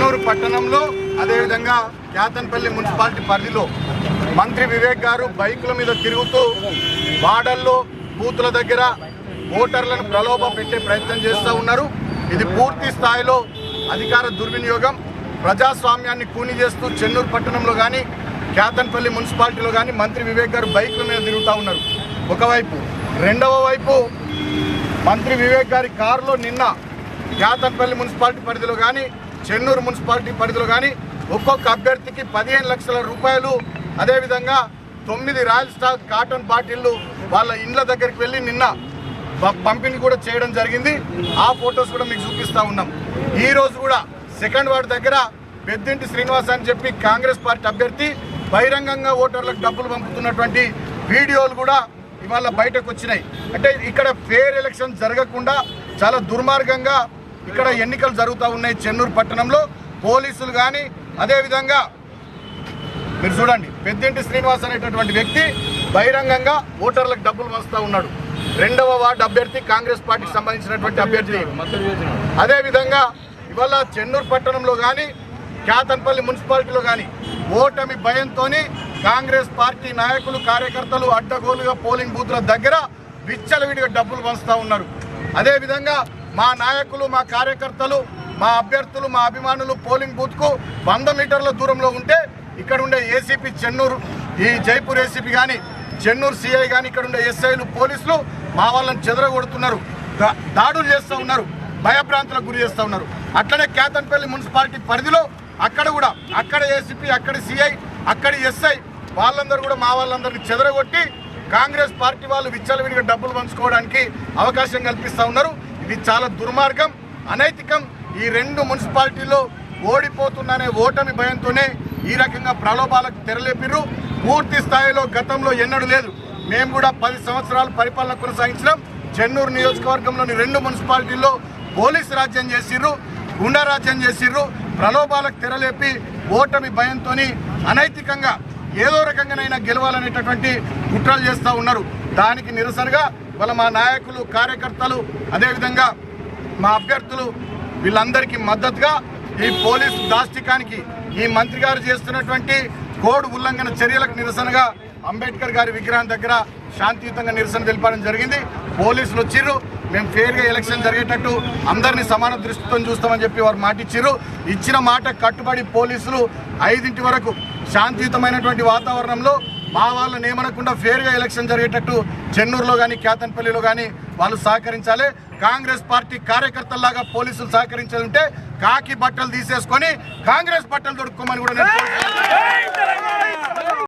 చెన్నూరు పట్టణంలో అదేవిధంగా క్యాతన్పల్లి మున్సిపాలిటీ పరిధిలో మంత్రి వివేక్ గారు బైకుల మీద తిరుగుతూ వాడల్లో బూతుల దగ్గర ఓటర్లను ప్రలోభ పెట్టే ప్రయత్నం చేస్తూ ఉన్నారు. ఇది పూర్తి స్థాయిలో అధికార దుర్వినియోగం, ప్రజాస్వామ్యాన్ని కూని చేస్తూ చెన్నూరు పట్టణంలో కానీ క్యాతన్పల్లి మున్సిపాలిటీలో కానీ మంత్రి వివేక్ గారు బైకుల మీద తిరుగుతూ ఉన్నారు ఒకవైపు. రెండవ వైపు మంత్రి వివేక్ గారి కారులో నిన్న క్యాతన్పల్లి మున్సిపాలిటీ పరిధిలో కానీ చెన్నూరు మున్సిపాలిటీ పరిధిలో కానీ ఒక్కొక్క అభ్యర్థికి 15 లక్షల రూపాయలు, అదేవిధంగా 9 రాయల్ స్టార్ కాటన్ బాటిళ్లు వాళ్ళ ఇండ్ల దగ్గరికి వెళ్ళి నిన్న పంపిణీ కూడా చేయడం జరిగింది. ఆ ఫొటోస్ కూడా మీకు చూపిస్తూ ఉన్నాం. ఈరోజు కూడా సెకండ్ వార్డు దగ్గర పెద్దింటి శ్రీనివాస్ అని చెప్పి కాంగ్రెస్ పార్టీ అభ్యర్థి బహిరంగంగా ఓటర్లకు డబ్బులు పంపుతున్నటువంటి వీడియోలు కూడా ఇవాళ బయటకు వచ్చినాయి. అంటే ఇక్కడ ఫేర్ ఎలక్షన్ జరగకుండా చాలా దుర్మార్గంగా ఇక్కడ ఎన్నికలు జరుగుతూ ఉన్నాయి. చెన్నూరు పట్టణంలో పోలీసులు కానీ అదేవిధంగా మీరు చూడండి, పెద్దింటి శ్రీనివాస్ అనేటటువంటి వ్యక్తి బహిరంగంగా ఓటర్లకు డబ్బులు వస్తూ ఉన్నాడు. రెండవ వార్డు అభ్యర్థి కాంగ్రెస్ పార్టీకి సంబంధించినటువంటి అభ్యర్థి. అదేవిధంగా ఇవాళ చెన్నూరు పట్టణంలో కానీ క్యాతన్పల్లి మున్సిపాలిటీలో కానీ ఓటమి భయంతో కాంగ్రెస్ పార్టీ నాయకులు కార్యకర్తలు అడ్డగోలుగా పోలింగ్ బూత్ల దగ్గర విచ్చలవిడిగా డబ్బులు పంచుతూ ఉన్నారు. అదేవిధంగా మా నాయకులు, మా కార్యకర్తలు, మా అభ్యర్థులు, మా అభిమానులు పోలింగ్ బూత్కు 100 మీటర్ల దూరంలో ఉంటే ఇక్కడ ఉండే ఏసీపీ చెన్నూరు, ఈ జైపూర్ ఏసీపీ కానీ చెన్నూరు సిఐ కానీ ఇక్కడ ఉండే ఎస్ఐలు పోలీసులు మా వాళ్ళని చెదరగొడుతున్నారు, దాడులు చేస్తూ ఉన్నారు, భయభ్రాంతులకు గురి చేస్తూ ఉన్నారు. అట్లనే క్యాతన్పల్లి మున్సిపాలిటీ పరిధిలో అక్కడ ఏసీపీ, అక్కడ సిఐ, అక్కడ ఎస్ఐ వాళ్ళందరూ కూడా మా వాళ్ళందరినీ చెదరగొట్టి కాంగ్రెస్ పార్టీ వాళ్ళు విచ్చలవిడిగా డబ్బులు పంచుకోవడానికి అవకాశం కల్పిస్తూ ఉన్నారు. ఇది చాలా దుర్మార్గం, అనైతికం. ఈ 2 మున్సిపాలిటీల్లో ఓడిపోతుందనే ఓటమి భయంతోనే ఈ రకంగా ప్రలోభాలకు తెరలేపిర్రు. పూర్తి స్థాయిలో గతంలో ఎన్నడూ లేదు. మేము కూడా 10 సంవత్సరాలు పరిపాలన కొనసాగించినాం. చెన్నూరు నియోజకవర్గంలోని 2 మున్సిపాలిటీల్లో పోలీసు రాజ్యం చేసిర్రు, గుండా రాజ్యం చేసిర్రు. ప్రలోభాలకు తెరలేపి ఓటమి భయంతో అనైతికంగా ఏదో రకంగానైనా గెలవాలనేటటువంటి కుట్రలు చేస్తూ ఉన్నారు. దానికి నిరసనగా వాళ్ళ మా నాయకులు, కార్యకర్తలు, అదేవిధంగా మా అభ్యర్థులు వీళ్ళందరికీ మద్దతుగా ఈ పోలీసు దాష్టికానికి, ఈ మంత్రి గారు చేస్తున్నటువంటి కోడ్ ఉల్లంఘన చర్యలకు నిరసనగా అంబేద్కర్ గారి విగ్రహం దగ్గర శాంతియుతంగా నిరసన తెలపడం జరిగింది. పోలీసులు వచ్చిర్రు, మేము ఫేర్గా ఎలక్షన్ జరిగేటట్టు అందరినీ సమాన దృష్టితో చూస్తామని చెప్పి వారు మాట ఇచ్చిర్రు. ఇచ్చిన మాట కట్టుబడి పోలీసులు 5 వరకు శాంతియుతమైనటువంటి వాతావరణంలో మా వాళ్ళని ఏమనకుండా ఫేర్గా ఎలక్షన్ జరిగేటట్టు చెన్నూరులో కానీ క్యాతన్పల్లిలో కానీ వాళ్ళు సహకరించాలి. కాంగ్రెస్ పార్టీ కార్యకర్తల్లాగా పోలీసులు సహకరించాలంటే కాకి బట్టలు తీసేసుకొని కాంగ్రెస్ బట్టలు దొరుకుకోమని కూడా నేను